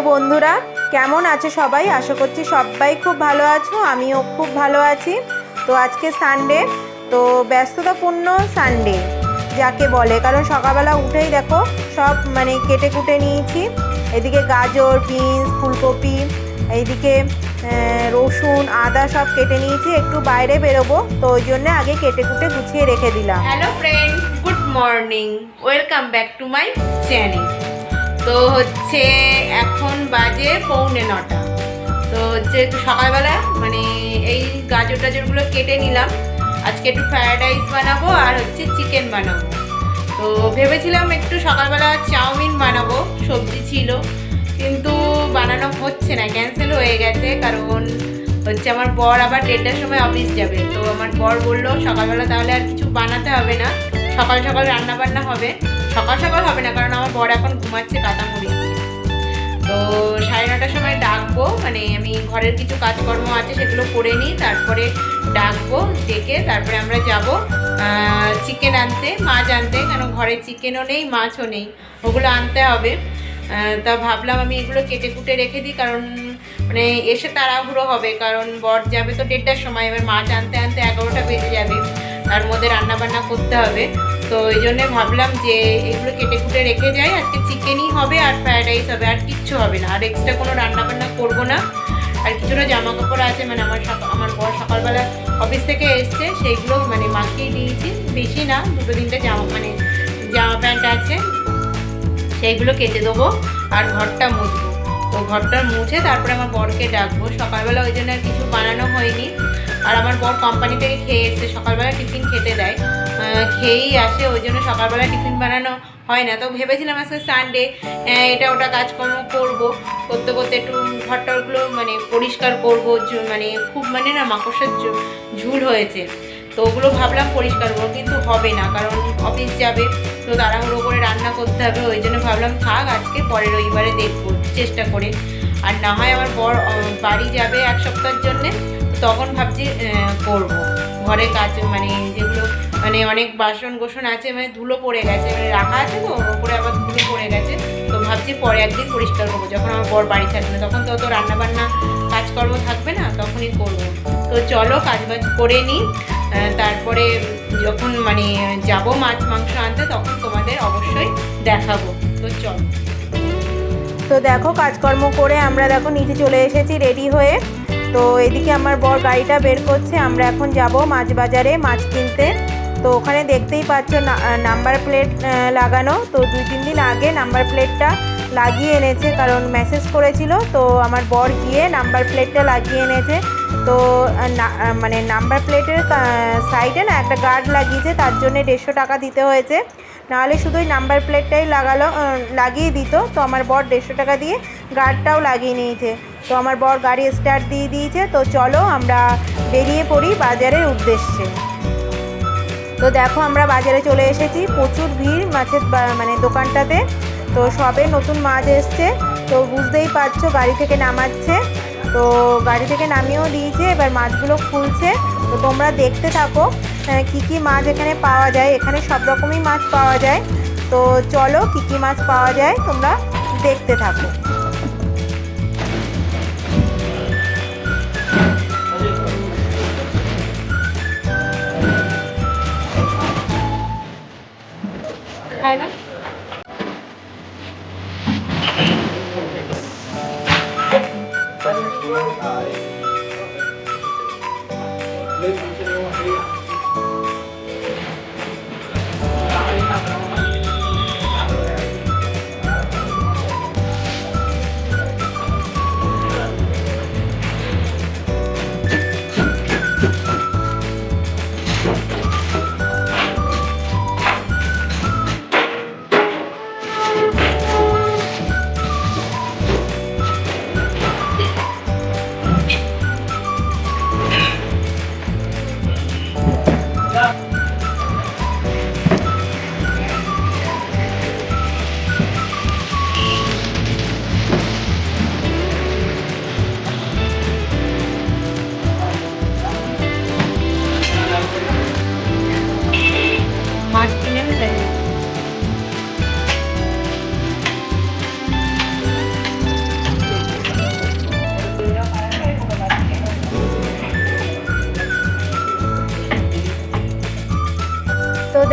বন্ধুরা কেমন আছো সবাই? আশা করছি সবাই খুব ভালো আছো, আমিও খুব ভালো আছি। তো আজকে সানডে, তো ব্যস্ততাপূর্ণ সানডে যাকে বলে, কারণ সকালবেলা উঠেই দেখো সব কেটে কুটে নিয়েছি। এদিকে গাজর, বিনস, ফুলকপি, এইদিকে রসুন, আদা সব কেটে নিয়েছি। একটু বাইরে বেরোবো, তো ওই জন্য আগে কেটে কুটে গুছিয়ে রেখে দিলাম। Hello friend, good morning, welcome back to my channel. তো হচ্ছে এখন বাজে 8:45। তো হচ্ছে একটু সকালবেলা এই গাজর টাজরগুলো কেটে নিলাম। আজকে একটু ফ্রায়েড রাইস বানাবো আর হচ্ছে চিকেন বানাবো। তো ভেবেছিলাম একটু সকালবেলা চাউমিন বানাবো, সবজি ছিল, কিন্তু বানানো হচ্ছে না, ক্যান্সেল হয়ে গেছে। কারণ হচ্ছে আমার বর আবার 1:30টার সময় অফিস যাবে। তো আমার বর বললো সকালবেলা তাহলে আর কিছু বানাতে হবে না, সকাল সকাল রান্না বান্না হবে। সকাল সকাল হবে না, কারণ আমার বর এখন ঘুমাচ্ছে কাঁটামুড়ি দিয়ে। তো 9:30টার সময় ডাকবো, আমি ঘরের কিছু কাজকর্ম আছে সেগুলো করে নিই, তারপরে ডাকবো, ডেকে তারপরে আমরা যাব চিকেন আনতে, মাছ আনতে, কেন ঘরে চিকেনও নেই মাছও নেই, ওগুলো আনতে হবে। তা ভাবলাম আমি এগুলো কেটে কুটে রেখে দিই, কারণ এসে তাড়াহুড়ো হবে, কারণ বর যাবে তো 1:30টার সময়, এবার মাছ আনতে আনতে 11টা বেজে যাবে, তার মধ্যে রান্নাবান্না করতে হবে। তো ওই জন্যে ভাবলাম যে এগুলো কেটে কুটে রেখে যাই। আজকে চিকেনই হবে আর ফ্রায়েড রাইস হবে, আর কিচ্ছু হবে না, আর এক্সট্রা কোনো রান্নাবান্না করবো না। আর কিছুটা জামা কাপড় আছে, আমার বর সকালবেলা অফিস থেকে এসছে, সেইগুলো মাখিয়ে দিয়েছি, বেশি না, 2-3টে জামা প্যান্ট আছে, সেইগুলো কেচে দেবো আর ঘরটা মুছবো। তো ঘরটা মুছে তারপরে আমার বরকে ডাকবো। সকালবেলা ওই জন্য আর কিছু বানানো হয়নি। আর আমার বর কোম্পানি থেকে খেয়ে এসছে, সকালবেলা টিফিন খেতে দেয়, খেয়েই আসে, ওই জন্য সকালবেলা টিফিন বানানো হয় না। তো ভেবেছিলাম আজকে সানডে এটা ওটা কাজকর্ম করবো, করতে করতে একটু ঘরটাগুলো পরিষ্কার করবো, খুব না মাকড়সার ঝুল হয়েছে, তো ওগুলো ভাবলাম পরিষ্কার করবো, কিন্তু হবে না, কারণ অফিস যাবে, তো তাড়াহুড়ো করে রান্না করতে হবে। ওই জন্য ভাবলাম থাক, আজকে পরের রবিবারে দেখবো চেষ্টা করে। আর না হয় আমার বর বাড়ি যাবে 1 সপ্তাহের জন্যে, তখন ভাবছি করব ঘরে কাজ, যেগুলো অনেক বাসন গোসন আছে, ধুলো পড়ে গেছে, রাখা আছে, তো ওপরে আবার ধুলো পড়ে গেছে। তো ভাবছি পরে একদিন পরিষ্কার করবো, যখন আমার বর বাড়ি থাকবে না, তখন তো অত রান্নাবান্না কাজকর্ম থাকবে না, তখনই করব। তো চলো কাজবাজ করে নিই, তারপরে যখন যাব মাছ মাংস আনতে, তখন তোমাদের অবশ্যই দেখাবো। তো চলো। তো দেখো কাজকর্ম করে আমরা দেখো নিচে চলে এসেছি রেডি হয়ে। তো এদিকে আমার বর গাড়িটা বের করছে, আমরা এখন যাব মাছ বাজারে মাছ কিনতে। তো ওখানে দেখতেই পাচ্ছ নাম্বার প্লেট লাগানো, তো 2-3 দিন আগে নাম্বার প্লেটটা লাগিয়ে এনেছে, কারণ মেসেজ করেছিল, তো আমার বর গিয়ে নাম্বার প্লেটটা লাগিয়ে এনেছে। তো নাম্বার প্লেটের সাইডে না একটা গার্ড লাগিয়েছে, তার জন্য 150 টাকা দিতে হয়েছে, নাহলে শুধুই নাম্বার প্লেটটাই লাগিয়ে দিত। তো আমার বর 150 টাকা দিয়ে গার্ডটাও লাগিয়ে নিয়েছে। তো আমার বর গাড়ি স্টার্ট দিয়ে দিয়েছে। তো চলো আমরা বেরিয়ে পড়ি বাজারের উদ্দেশ্যে। তো দেখো আমরা বাজারে চলে এসেছি, প্রচুর ভিড় মাছের দোকানটাতে। তো সবে নতুন মাছ এসছে, তো বুঝতেই পারছো গাড়ি থেকে নামাচ্ছে, তো গাড়ি থেকে নামিয়েও দিয়েছে, এবার মাছগুলো খুলছে। তো তোমরা দেখতে থাকো কি কি মাছ এখানে পাওয়া যায়, এখানে সব রকমই মাছ পাওয়া যায়। তো চলো কি কি মাছ পাওয়া যায় তোমরা দেখতে থাকো। না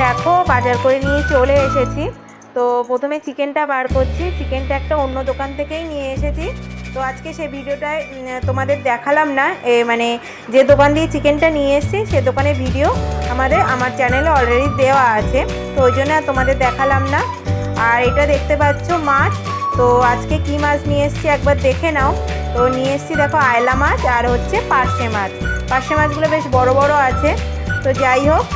দেখো বাজার করে নিয়ে চলে এসেছি। তো প্রথমে চিকেনটা বার করছি। চিকেনটা একটা অন্য দোকান থেকেই নিয়ে এসেছি। তো আজকে সেই ভিডিওটায় তোমাদের দেখালাম না, মানে যে দোকান দিয়ে চিকেনটা নিয়ে এসেছি সে দোকানের ভিডিও আমার চ্যানেলে অলরেডি দেওয়া আছে, তো ওই জন্য তোমাদের দেখালাম না। আর এটা দেখতে পাচ্ছ মাছ। তো আজকে কি মাছ নিয়ে এসেছি একবার দেখে নাও। তো নিয়ে এসেছি দেখো আয়লা মাছ আর হচ্ছে পার্শে মাছ। পার্শে মাছগুলো বেশ বড় বড় আছে। তো যাই হোক,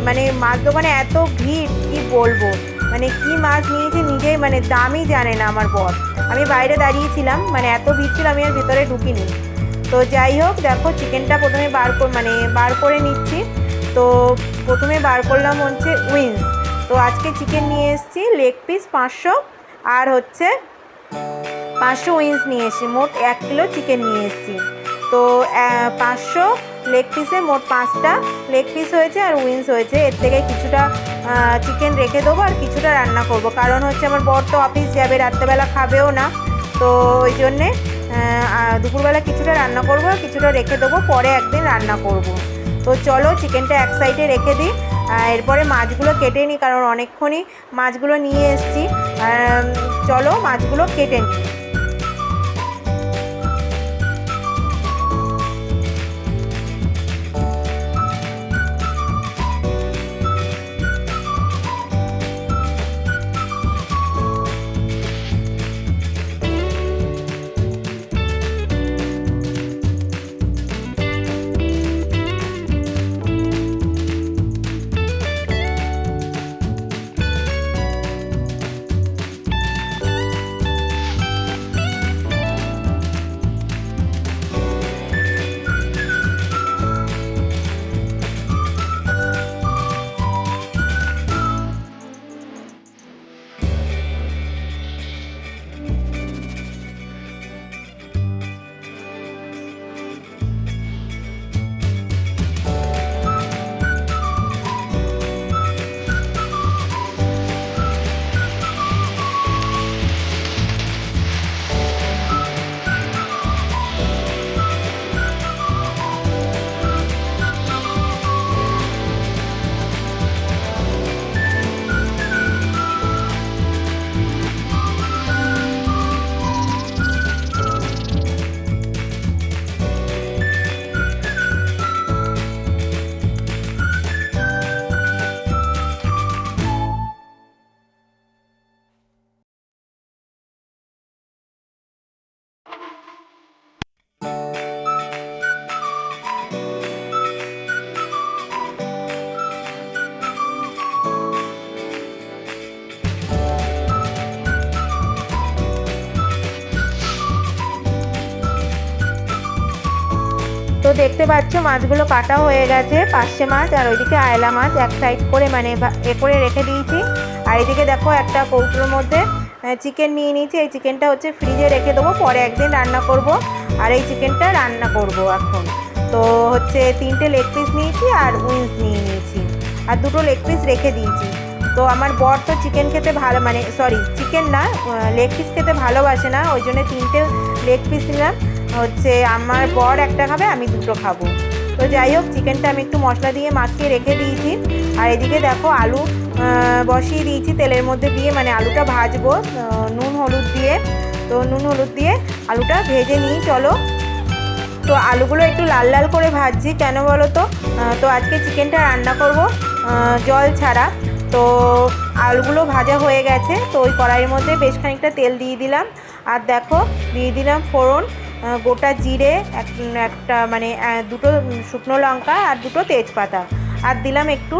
মানে মাছ দোকানে এত ভিড় কি বলবো, মানে কি মাছ নিয়েছে নিজেই মানে দামই জানে না আমার বর। আমি বাইরে দাঁড়িয়েছিলাম, মানে এত ভিড় ছিল আমি আর ভিতরে ঢুকিনি। তো যাই হোক দেখো চিকেনটা প্রথমে বার করে নিচ্ছি। তো প্রথমে বার করলাম হচ্ছে উইংস। তো আজকে চিকেন নিয়ে এসেছি লেগ পিস 500 আর হচ্ছে 500 উইংস নিয়ে এসেছি। মোট 1 কিলো চিকেন নিয়ে এসেছি। তো 500 লেগ পিসে মোট 5টা লেগ পিস হয়েছে আর উইংস হয়েছে। এর থেকে কিছুটা চিকেন রেখে দেবো আর কিছুটা রান্না করব, কারণ হচ্ছে আমার বর তো অফিস যাবে, রাত্রেবেলা খাবেও না। তো ওই জন্যে দুপুরবেলা কিছুটা রান্না করব আর কিছুটা রেখে দেবো, পরে একদিন রান্না করব। তো চলো চিকেনটা এক সাইডে রেখে দিই। এরপরে মাছগুলো কেটে নিই, কারণ অনেকক্ষণই মাছগুলো নিয়ে এসেছি। চলো মাছগুলো কেটে নিই। তো দেখতে পাচ্ছ মাছগুলো কাটা হয়ে গেছে, পার্শে মাছ আর ওইদিকে আয়লা মাছ এক সাইড করে মানে করে রেখে দিয়েছি। আর এদিকে দেখো একটা কৌটোর মধ্যে চিকেন নিয়ে নিয়েছি। এই চিকেনটা হচ্ছে ফ্রিজে রেখে দেবো, পরে একদিন রান্না করব। আর এই চিকেনটা রান্না করব এখন। তো হচ্ছে 3টে লেগ পিস নিয়েছি আর উইংস নিয়ে নিয়েছি আর 2টো লেগ পিস রেখে দিয়েছি। তো আমার বর তো চিকেন খেতে ভালো, মানে সরি চিকেন না, লেগ পিস খেতে ভালোবাসে না, ওই জন্য 3টে লেগ পিস নিলাম। হচ্ছে আমার বর একটা খাবে, আমি 2টো খাবো। তো যাই হোক চিকেনটা আমি একটু মশলা দিয়ে মাখিয়ে রেখে দিয়েছি। আর এদিকে দেখো আলু বসিয়ে দিয়েছি তেলের মধ্যে দিয়ে, মানে আলুটা ভাজবো নুন হলুদ দিয়ে। তো নুন হলুদ দিয়ে আলুটা ভেজে নিই চলো। তো আলুগুলো একটু লাল লাল করে ভাজছি, কেন বলো তো? তো আজকে চিকেনটা রান্না করব জল ছাড়া। তো আলুগুলো ভাজা হয়ে গেছে। তো ওই কড়াইয়ের মধ্যে বেশ খানিকটা তেল দিয়ে দিলাম। আর দেখো দিয়ে দিলাম ফোড়ন, গোটা জিরে, একটা মানে 2টো শুকনো লঙ্কা আর 2টো তেজপাতা। আর দিলাম একটু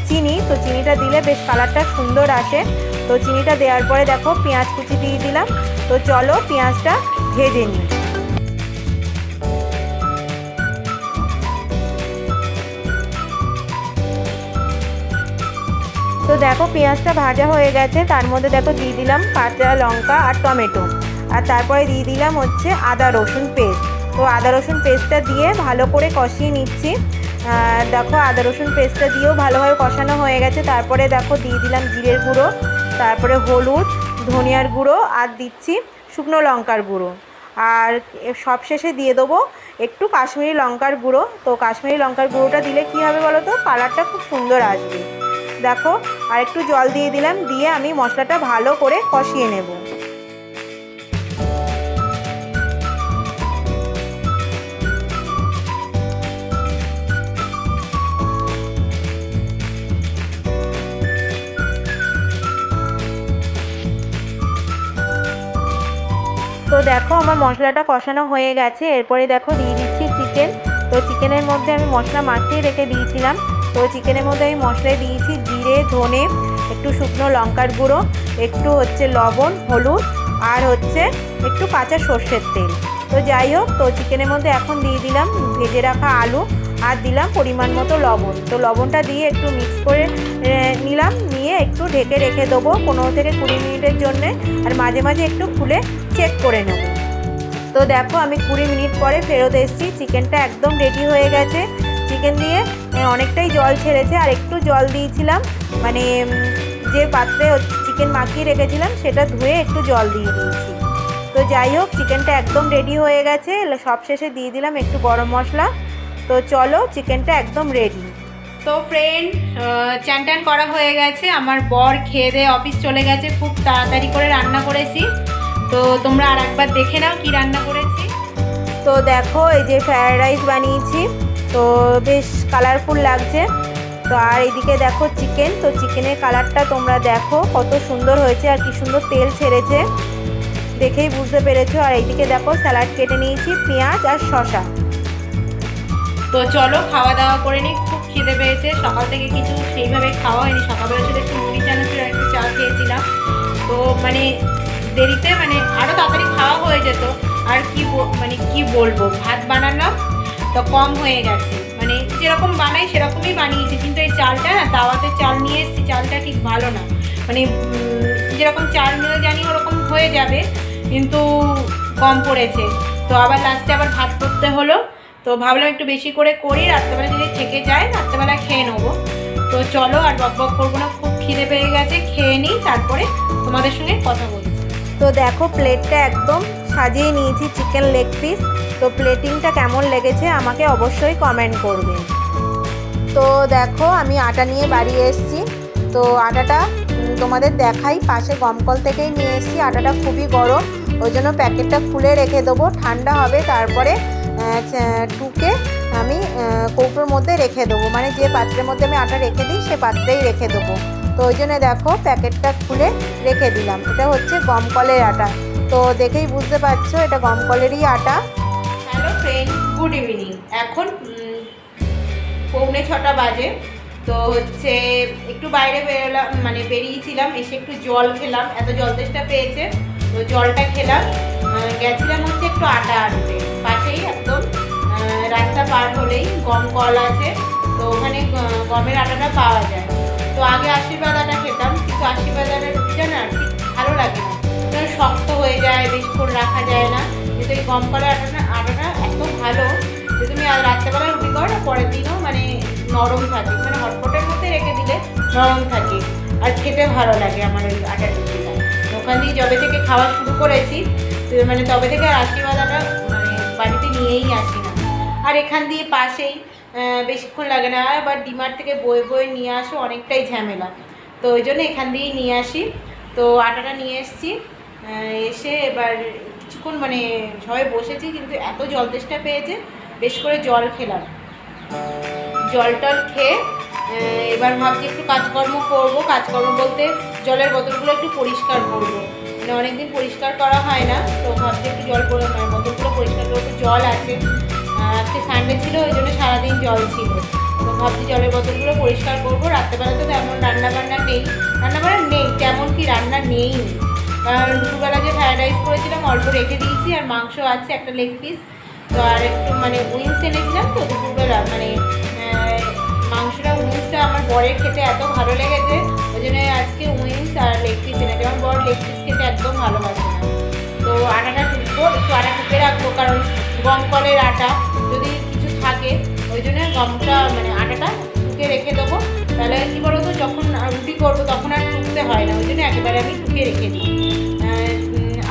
চিনি। তো চিনিটা দিলে বেশ কালারটা সুন্দর আসে। তো চিনিটা দেওয়ার পরে দেখো পেঁয়াজ কুচি দিয়ে দিলাম। তো চলো পেঁয়াজটা ভেজে নিই। তো দেখো পেঁয়াজটা ভাজা হয়ে গেছে, তার মধ্যে দেখো দিয়ে দিলাম কাঁচা লঙ্কা আর টমেটো। আর তারপরে দিয়ে দিলাম হচ্ছে আদা রসুন পেস্ট। তো আদা রসুন পেস্টটা দিয়ে ভালো করে কষিয়ে নিচ্ছি। দেখো আদা রসুন পেস্টটা দিয়েও ভালোভাবে কষানো হয়ে গেছে। তারপরে দেখো দিয়ে দিলাম জিরের গুঁড়ো, তারপরে হলুদ, ধনিয়ার গুঁড়ো আর দিচ্ছি শুকনো লঙ্কার গুঁড়ো। আর সবশেষে দিয়ে দেবো একটু কাশ্মীরি লঙ্কার গুঁড়ো। তো কাশ্মীরি লঙ্কার গুঁড়োটা দিলে কী হবে বলো তো, কালারটা খুব সুন্দর আসবে। দেখো আর একটু জল দিয়ে দিলাম, দিয়ে আমি মশলাটা ভালো করে কষিয়ে নেব। তো দেখো আমার মশলাটা কষানো হয়ে গেছে। এরপরে দেখো দিয়ে দিচ্ছি চিকেন। তো চিকেনের মধ্যে আমি মশলা মাখিয়ে রেখে দিয়েছিলাম। তো চিকেনের মধ্যে আমি মশলায় দিয়েছি জিরে, ধনে, একটু শুকনো লঙ্কার গুঁড়ো, একটু হচ্ছে লবণ, হলুদ, আর হচ্ছে একটু কাঁচা সর্ষের তেল। তো যাই হোক, তো চিকেনের মধ্যে এখন দিয়ে দিলাম ভেজে রাখা আলু, আর দিলাম পরিমাণ মতো লবণ। তো লবণটা দিয়ে একটু মিক্স করে নিলাম, নিয়ে একটু ঢেকে রেখে দেবো 15 থেকে 20 মিনিটের জন্যে। আর মাঝে মাঝে একটু খুলে চেক করে নেব। তো দেখো আমি 20 মিনিট পরে ফেরত এসেছি। চিকেনটা একদম রেডি হয়ে গেছে। চিকেন দিয়ে অনেকটাই জল ছেড়েছে, আর একটু জল দিয়েছিলাম, মানে যে পাত্রে চিকেন মাখিয়ে রেখেছিলাম সেটা ধুয়ে একটু জল দিয়ে দিয়েছি। তো যাই হোক, চিকেনটা একদম রেডি হয়ে গেছে। সবশেষে দিয়ে দিলাম একটু গরম মশলা। তো চলো, চিকেনটা একদম রেডি। তো ফ্রেন্ড, চান টান করা হয়ে গেছে, আমার বর খেয়ে দিয়ে অফিস চলে গেছে। খুব তাড়াতাড়ি করে রান্না করেছি। তো তোমরা আর একবার দেখে নাও কি রান্না করেছি। তো দেখো এই যে ফ্রায়েড রাইস বানিয়েছি, তো বেশ কালারফুল লাগছে। তো আর এইদিকে দেখো চিকেন, তো চিকেনের কালারটা তোমরা দেখো কত সুন্দর হয়েছে, আর কি সুন্দর তেল ছেড়েছে, দেখেই বুঝতে পেরেছো। আর এইদিকে দেখো স্যালাড কেটে নিয়েছি, পেঁয়াজ আর শসা। তো চলো খাওয়া দাওয়া করে নিই, খুব খিদে পেয়েছে। সকাল থেকে কিছু সেইভাবে খাওয়া হয়নি, সকালবেলা শুধু একটু মুড়ি চানাচুর একটু চা খেয়েছিলাম। তো মানে দেরিতে, মানে আরও তাড়াতাড়ি খাওয়া হয়ে যেত। আর কি বলবো, ভাত বানালাম তো কম হয়ে গেছে, মানে যেরকম বানাই সেরকমই বানিয়েছি, কিন্তু এই চালটা না, তাওয়াতে চাল নিয়ে এসেছি, চালটা ঠিক ভালো না, মানে যেরকম চাল নিয়ে জানি ওরকম হয়ে যাবে, কিন্তু কম পড়েছে। তো আবার লাস্টে আবার ভাত করতে হলো। তো ভাবলাম একটু বেশি করে করি, রাত্রেবেলা যদি থেকে যায় রাত্রেবেলা খেয়ে নেবো। তো চলো আর বক করবো না, খুব খিদে পেয়ে গেছে, খেয়ে নিই, তারপরে তোমাদের সঙ্গে কথা বলছি। তো দেখো প্লেটটা একদম সাজিয়ে নিয়েছি চিকেন লেগ পিস। তো প্লেটিংটা কেমন লেগেছে আমাকে অবশ্যই কমেন্ট করবে। তো দেখো আমি আটা নিয়ে বাড়ি এসেছি। তো আটাটা তোমাদের দেখাই, পাশে গমকল থেকেই নিয়ে এসেছি। আটাটা খুবই গরম, ওই জন্য প্যাকেটটা খুলে রেখে দেবো, ঠান্ডা হবে তারপরে টুকে আমি কৌটোর মধ্যে রেখে দেবো, মানে যে পাত্রের মধ্যে আমি আটা রেখে দিই সে পাত্রেই রেখে দেবো। তো ওই জন্য দেখো প্যাকেটটা খুলে রেখে দিলাম। এটা হচ্ছে গমকলের আটা, তো দেখেই বুঝতে পারছো এটা গমকলেরই আটা। Hello friend, good evening. এখন 6:45 বাজে। তো হচ্ছে একটু বাইরে বেরোলাম, মানে বেরিয়েছিলাম, এসে একটু জল খেলাম, এত জল তেষ্টা পেয়েছে। তো জলটা খেলাম, গেছিলাম হচ্ছে একটু আটা আনতে, পাশেই একদম রাস্তা পার হলেই গম কল আছে, তো ওখানে গমের আটাটা পাওয়া যায়। তো আগে আশীর্বাদ আটা খেতাম, কিন্তু আশীর্বাদ আটা রুটিটা না ঠিক ভালো লাগে না, কারণ শক্ত হয়ে যায়, বেশিক্ষণ রাখা যায় না। কিন্তু এই গম কলের আটাটা এত ভালো যে তুমি রাত্রেবেলা রুটি করো না, পরের দিনও মানে নরম থাকে, মানে হটপটের মধ্যে রেখে দিলে নরম থাকে, আর খেতে ভালো লাগে আমার ওই আটার রুটিটা। ওখান দিয়ে যবে থেকে খাওয়া শুরু করেছি, মানে তবে থেকে আর আশীর্বাদ আটা মানে বাড়িতে নিয়েই আসি না। আর এখান দিয়ে পাশেই, বেশিক্ষণ লাগে না, আবার ডিমার্ট থেকে বয়ে বয়ে নিয়ে আসো, অনেকটাই ঝামেলা। তো ওই জন্য এখান দিয়েই নিয়ে আসি। তো আটাটা নিয়ে এসেছি, এসে এবার কিছুক্ষণ মানে সবাই বসেছি, কিন্তু এত জল তেষ্টা পেয়েছে, বেশ করে জল খেলাম। জল টল খেয়ে এবার ভাবছি একটু কাজকর্ম করবো। কাজকর্ম বলতে জলের বোতলগুলো একটু পরিষ্কার করবো, মানে অনেকদিন পরিষ্কার করা হয় না। তো ভাবছি একটু বোতলগুলো পরিষ্কার করবো। জল আছে, আজকে সানডে ছিল, ওই জন্য সারাদিন জল ছিল। তো ভাবছি জলের বোতলগুলো পরিষ্কার করবো। রাত্রেবেলা তো তেমন রান্নাবান্না নেই, তেমন কি রান্না নেই, কারণ দুপুরবেলা যে ফ্রায়েড রাইস করেছিলাম অল্প রেখে দিয়েছি, আর মাংস আছে একটা লেগ পিস। তো আর একটু মানে উইংস এনেছিলাম, তো দুপুরবেলা মানে উইংসটা আমার বরের খেতে এত ভালো লেগেছে, ওই জন্য আজকে উইংস আর লেগ পিস এনেছে। আমার বর লেগ পিস খেতে একদম ভালোবাসে না। তো আটাটা টুকবো, একটু আটা টুকে রাখবো, কারণ গম কলের আটা যদি কিছু থাকে, ওই জন্য গমটা মানে আটাটা টুকে রেখে দেবো, তাহলে কী বলো তো, যখন রুটি করবো তখন আর টুকতে হয় না, ওই জন্য একেবারে আমি টুকে রেখে দিই।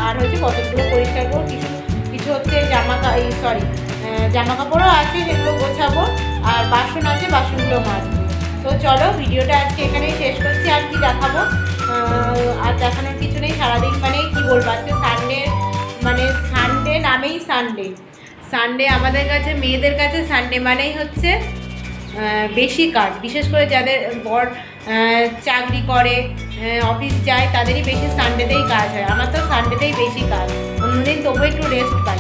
আর হচ্ছে বোতলগুলো পরিষ্কার করবো, কিছু হচ্ছে জামা কাপড়ও আছে, যেগুলো গোছাবো, আর বাসন আছে, বাসনগুলো মাজবো। তো তো চলো ভিডিওটা আজকে এখানেই শেষ করছি। আর কি দেখাবো, আর দেখানোর কিছু নেই। সারাদিন মানে কি বলবো, আজকে সানডে, মানে সানডে নামেই সানডে। সানডে আমাদের কাছে, মেয়েদের কাছে সানডে মানেই হচ্ছে বেশি কাজ। বিশেষ করে যাদের বর চাকরি করে, অফিস যায়, তাদেরই বেশি সানডেতেই কাজ হয়। আমার তো সানডেতেই বেশি কাজ, অন্যদিন তবু একটু রেস্ট পাই।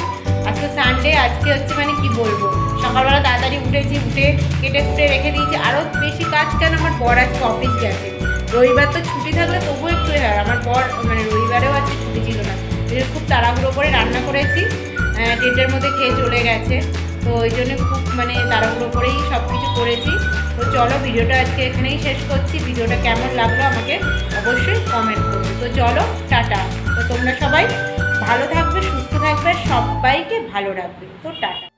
আজকে সানডে, আজকে হচ্ছে মানে কি বলবো, সকালবেলা তাড়াতাড়ি উঠেছি, উঠে কেটে কুটে রেখে দিয়েছি। আরও বেশি কাজ কেন, আমার বর আজকে অফিস গেছে। রবিবার তো ছুটি থাকলে তবুও একটু হয়, আমার বর মানে রবিবারেও আজকে ছুটি ছিল না, খুব তাড়াহুড়ো করে রান্না করেছি, ডেটের মধ্যে খেয়ে চলে গেছে। তো ওই জন্য খুব মানে তাড়াহুড়ো করেই সব কিছু করেছি। তো চলো ভিডিওটা আজকে এখানেই শেষ করছি। ভিডিওটা কেমন লাগলো আমাকে অবশ্যই কমেন্ট করো। তো চলো টাটা। তো তোমরা সবাই ভালো থাকবে, সুস্থ থাকবে, সবাইকে ভালো রাখবে। তো টাটা।